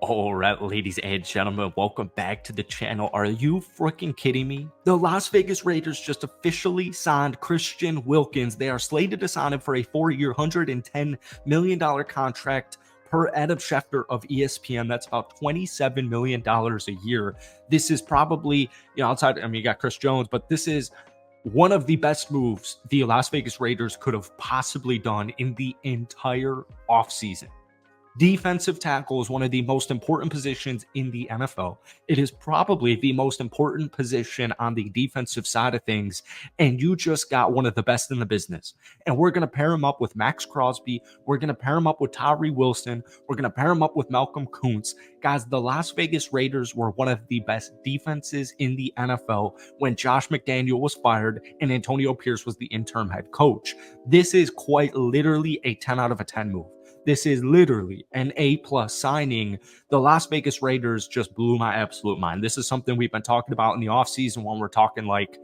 All right, ladies and gentlemen, welcome back to the channel. Are you freaking kidding me? The Las Vegas Raiders just officially signed Christian Wilkins. They are slated to sign him for a 4-year, $110 million contract per Adam Schefter of ESPN. That's about $27 million a year. This is probably, outside, you got Chris Jones, but this is one of the best moves the Las Vegas Raiders could have possibly done in the entire offseason. Defensive tackle is one of the most important positions in the NFL. It is probably the most important position on the defensive side of things, and you just got one of the best in the business. And we're going to pair him up with Max Crosby. We're going to pair him up with Tyree Wilson. We're going to pair him up with Malcolm Kuntz. Guys, the Las Vegas Raiders were one of the best defenses in the NFL when Josh McDaniel was fired and Antonio Pierce was the interim head coach. This is quite literally a 10 out of a 10 move. This is literally an A-plus signing. The Las Vegas Raiders just blew my absolute mind. This is something we've been talking about in the offseason when we're talking like,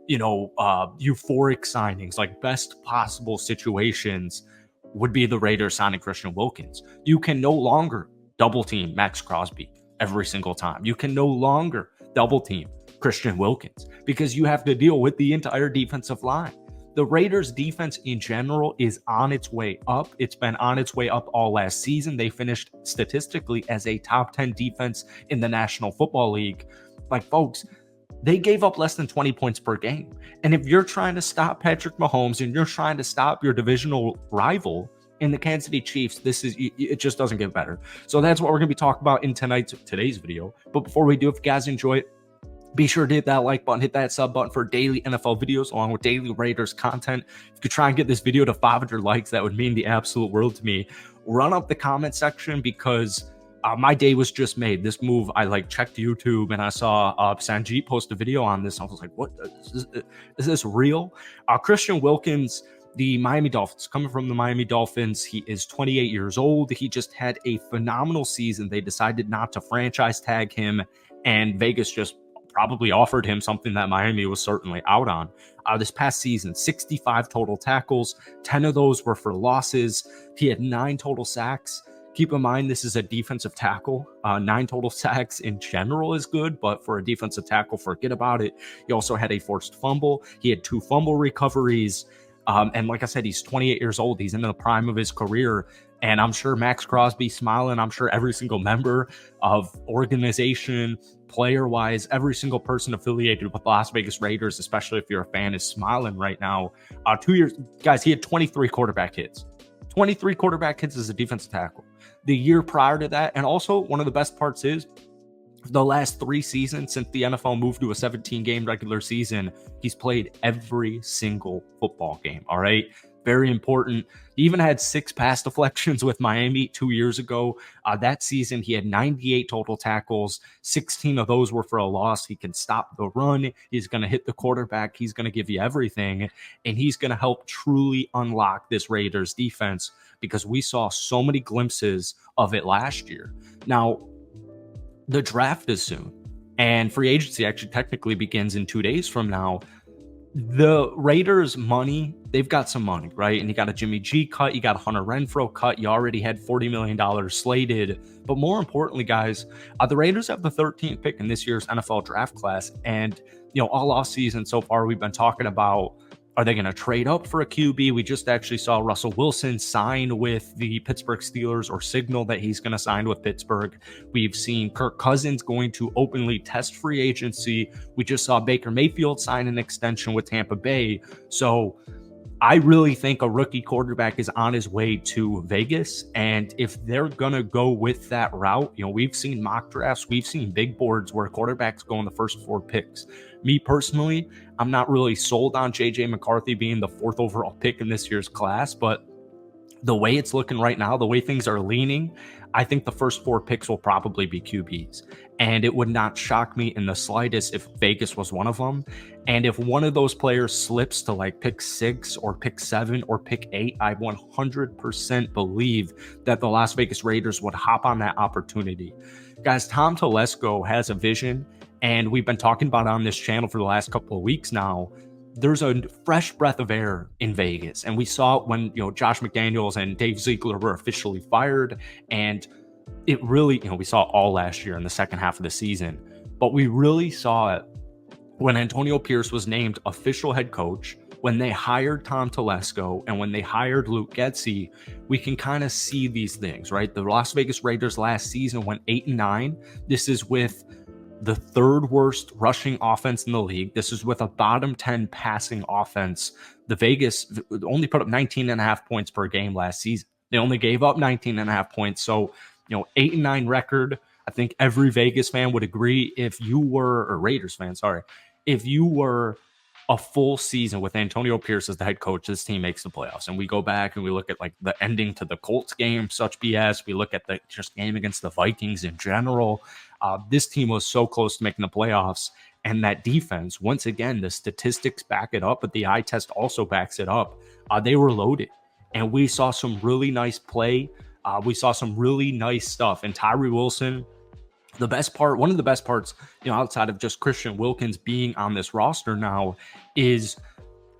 euphoric signings, like best possible situations would be the Raiders signing Christian Wilkins. You can no longer double team Max Crosby every single time. You can no longer double team Christian Wilkins because you have to deal with the entire defensive line. The Raiders defense in general is on its way up. It's been on its way up all last season. They finished statistically as a top 10 defense in the National Football League. Like, folks, they gave up less than 20 points per game. And if you're trying to stop Patrick Mahomes and you're trying to stop your divisional rival in the Kansas City Chiefs, it just doesn't get better. So that's what we're going to be talking about in today's video. But before we do, if you guys enjoy it, be sure to hit that like button, hit that sub button for daily NFL videos along with daily Raiders content. If you could try and get this video to 500 likes, that would mean the absolute world to me. Run up the comment section because my day was just made. This move, I checked YouTube and I saw Sanjeet post a video on this. I was like, what? Is this real? Christian Wilkins, the Miami Dolphins, coming from the Miami Dolphins. He is 28 years old. He just had a phenomenal season. They decided not to franchise tag him, and Vegas just probably offered him something that Miami was certainly out on. This past season, 65 total tackles, 10 of those were for losses. He had 9 total sacks. Keep in mind, this is a defensive tackle. 9 total sacks in general is good, but for a defensive tackle, forget about it. He also had a forced fumble. He had 2 fumble recoveries. And like I said, he's 28 years old. He's in the prime of his career. And I'm sure Max Crosby smiling. I'm sure every single member of organization, player-wise, every single person affiliated with the Las Vegas Raiders, especially if you're a fan, is smiling right now. 2 years, guys, he had 23 quarterback hits. 23 quarterback hits as a defensive tackle. The year prior to that, and also one of the best parts is the last 3 seasons since the NFL moved to a 17-game regular season, he's played every single football game, all right? Very important. He even had 6 pass deflections with Miami 2 years ago. That season, he had 98 total tackles. 16 of those were for a loss. He can stop the run. He's going to hit the quarterback. He's going to give you everything. And he's going to help truly unlock this Raiders defense because we saw so many glimpses of it last year. Now, the draft is soon, and free agency actually technically begins in 2 days from now. The Raiders' money, they've got some money, right? And you got a Jimmy G cut, you got a Hunter Renfrow cut, you already had $40 million slated. But more importantly, guys, the Raiders have the 13th pick in this year's NFL draft class. And, all offseason so far, we've been talking about, are they going to trade up for a QB? We just actually saw Russell Wilson sign with the Pittsburgh Steelers, or signal that he's going to sign with Pittsburgh. We've seen Kirk Cousins going to openly test free agency. We just saw Baker Mayfield sign an extension with Tampa Bay. So I really think a rookie quarterback is on his way to Vegas. And if they're going to go with that route, we've seen mock drafts, we've seen big boards where quarterbacks go in the first 4 picks. Me personally, I'm not really sold on JJ McCarthy being the 4th overall pick in this year's class, but the way it's looking right now, the way things are leaning, I think the first 4 picks will probably be QBs. And it would not shock me in the slightest if Vegas was one of them. And if one of those players slips to pick 6 or pick 7 or pick 8, I 100% believe that the Las Vegas Raiders would hop on that opportunity. Guys, Tom Telesco has a vision, and we've been talking about it on this channel for the last couple of weeks now. There's a fresh breath of air in Vegas. And we saw it when, Josh McDaniels and Dave Ziegler were officially fired. And it really, we saw it all last year in the second half of the season, but we really saw it when Antonio Pierce was named official head coach, when they hired Tom Telesco, and when they hired Luke Getsy. We can kind of see these things, right? The Las Vegas Raiders last season went 8-9. This is with the third worst rushing offense in the league. This is with a bottom 10 passing offense. The Vegas only put up 19.5 points per game last season. They only gave up 19.5 points. So, 8-9 record. I think every Vegas fan would agree, if you were, or Raiders fan, sorry, if you were a full season with Antonio Pierce as the head coach, this team makes the playoffs. And we go back and we look at like the ending to the Colts game, such BS. We look at the just game against the Vikings in general. This team was so close to making the playoffs. And that defense, once again, the statistics back it up, but the eye test also backs it up. They were loaded. And we saw some really nice play. We saw some really nice stuff. And Tyree Wilson, the best part, one of the best parts, outside of just Christian Wilkins being on this roster now, is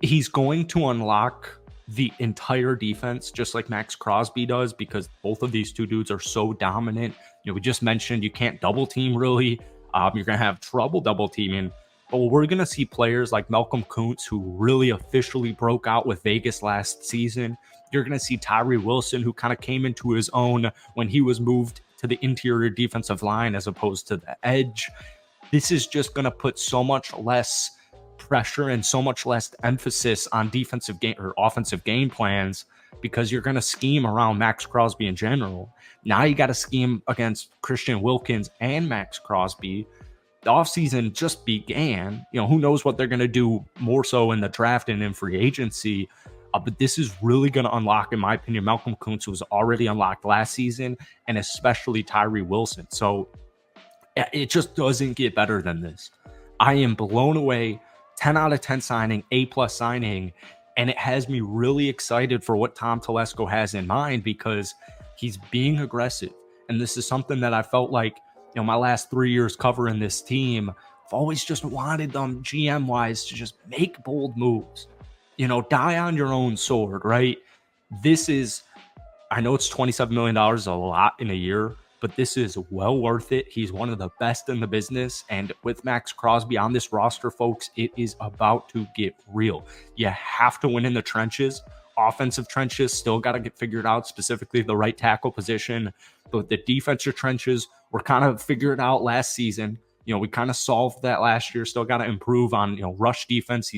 he's going to unlock the entire defense, just like Max Crosby does, because both of these two dudes are so dominant. We just mentioned you can't double team really. You're going to have trouble double teaming. But we're going to see players like Malcolm Kuntz, who really officially broke out with Vegas last season. You're going to see Tyree Wilson, who kind of came into his own when he was moved to the interior defensive line as opposed to the edge. This is just going to put so much less pressure and so much less emphasis on defensive game or offensive game plans, because you're going to scheme around Max Crosby in general. Now you got to scheme against Christian Wilkins and Max Crosby. The offseason just began. Who knows what they're going to do more so in the draft and in free agency. But this is really going to unlock, in my opinion, Malcolm Kuntz, who was already unlocked last season, and especially Tyree Wilson. So it just doesn't get better than this. I am blown away. 10 out of 10 signing, A+ signing. And it has me really excited for what Tom Telesco has in mind, because he's being aggressive. And this is something that I felt like, my last 3 years covering this team, I've always just wanted them GM-wise to just make bold moves. Die on your own sword, right? This is, I know it's $27 million, a lot in a year, but this is well worth it. He's one of the best in the business. And with Max Crosby on this roster, folks, it is about to get real. You have to win in the trenches. Offensive trenches still got to get figured out, specifically the right tackle position. But the defensive trenches were kind of figured out last season. We kind of solved that last year. Still got to improve on, rush defense.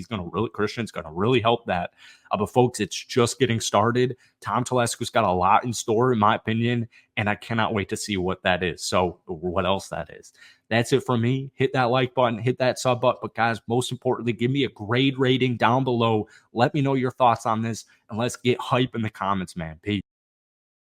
Christian's going to really help that. But folks, it's just getting started. Tom Telesco's got a lot in store, in my opinion, and I cannot wait to see what that is. So what else that is. That's it for me. Hit that like button, hit that sub button. But guys, most importantly, give me a grade rating down below. Let me know your thoughts on this, and let's get hype in the comments, man. Peace.